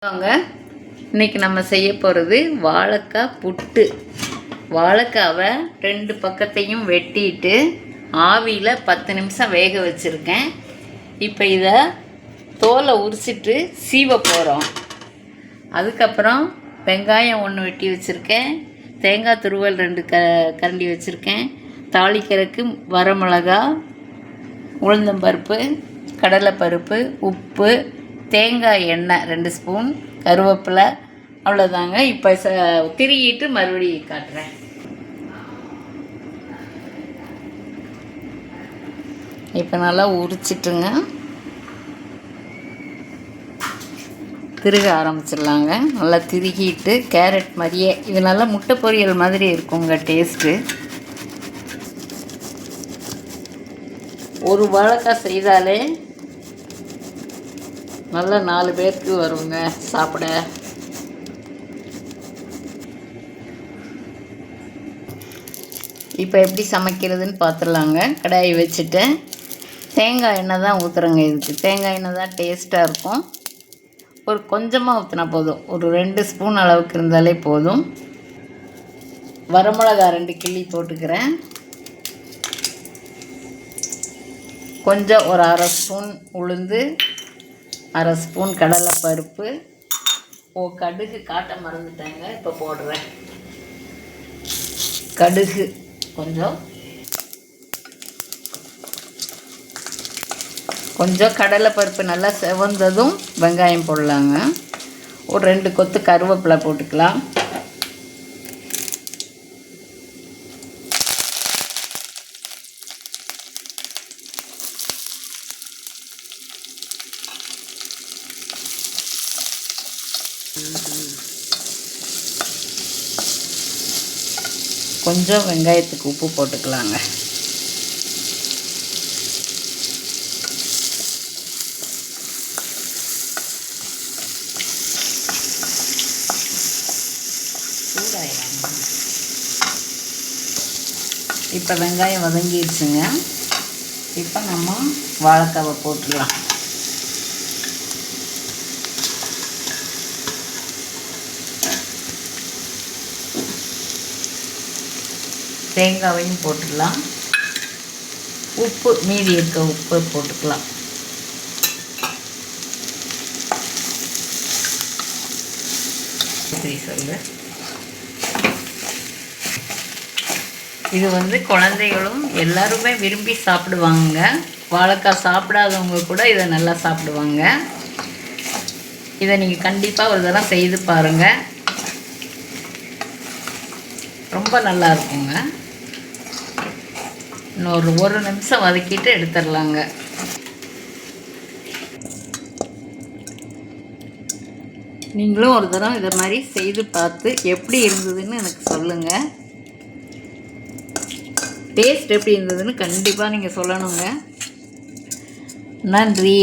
வாங்க, இன்றைக்கி நம்ம செய்ய போகிறது வாழைக்காய் புட்டு. வாழைக்காவை 2 பக்கத்தையும் வெட்டிட்டு ஆவியில் 10 நிமிஷம் வேக வச்சுருக்கேன். இப்போ இதை தோலை உரிச்சிட்டு சீவ போகிறோம். அதுக்கப்புறம் வெங்காயம் 1 வெட்டி வச்சுருக்கேன், தேங்காய் துருவல் 2 கரண்டி வச்சுருக்கேன், தாளிக்கிறதுக்கு வரமிளகா, உளுந்தம்பருப்பு, கடலைப்பருப்பு, உப்பு, தேங்காய் எண்ணெய் 2 ஸ்பூன், கருவேப்பிலை, அவ்வளோதாங்க. இப்போ திருகிட்டு மறுபடியும் காட்டுறேன். இப்போ நல்லா உரிச்சிட்டுங்க திருக ஆரம்பிச்சிடலாங்க. நல்லா திருகிட்டு கேரட் மாதிரியே இது நல்லா முட்டை பொரியல் மாதிரி இருக்குங்க டேஸ்ட்டு. ஒரு வாழைக்காய் செய்தாலே நல்லா 4 பேருக்கு வருங்க சாப்பிட. இப்போ எப்படி சமைக்கிறதுன்னு பார்த்துடலாங்க. கடாயை வச்சுட்டேன். தேங்காய் எண்ணெய் தான் ஊற்றுறேங்க. இதுக்கு தேங்காய் எண்ணெய் தான் டேஸ்ட்டாக இருக்கும். ஒரு கொஞ்சமாக ஊற்றினா போதும், ஒரு 2 ஸ்பூன் அளவுக்கு இருந்தாலே போதும். வரமிளகா 2 கிள்ளி போட்டுக்கிறேன். கொஞ்சம் ஒரு 1/2 ஸ்பூன் உளுந்து, 1/2 ஸ்பூன் கடலைப்பருப்பு. கடுகு காட்ட மறந்துட்டாங்க, இப்போ போடுறேன். கடுகு கொஞ்சம் கடலைப்பருப்பு நல்லா செவந்ததும் வெங்காயம் போடலாங்க. ஒரு 2 கொத்து கருவேப்பிலை போட்டுக்கலாம். கொஞ்சம் வெங்காயத்துக்கு உப்பு போட்டுக்கலாங்க. இப்போ வெங்காயம் வதங்கிடுச்சுங்க. இப்போ நம்ம வாழைக்காவை போட்டுடலாம். தேங்காவையும் போட்டுடலாம். உப்பு மீதி இருக்க உப்பு போட்டுக்கலாம். இது குழந்தைகளும் எல்லாருமே விரும்பி சாப்பிடுவாங்க. வாழைக்காய் சாப்பிடாதவங்க கூட இதை நல்லா சாப்பிடுவாங்க. இதை நீங்கள் கண்டிப்பாக ஒரு தடவை செய்து பாருங்கள், ரொம்ப நல்லா இருக்குங்க. இன்னொரு 1 நிமிஷம் வதக்கிட்டு எடுத்துடலாங்க. நீங்களும் ஒரு தடவை இதை மாதிரி செய்து பார்த்து எப்படி இருந்ததுன்னு எனக்கு சொல்லுங்கள். டேஸ்ட் எப்படி இருந்ததுன்னு கண்டிப்பாக நீங்கள் சொல்லணுங்க. நன்றி.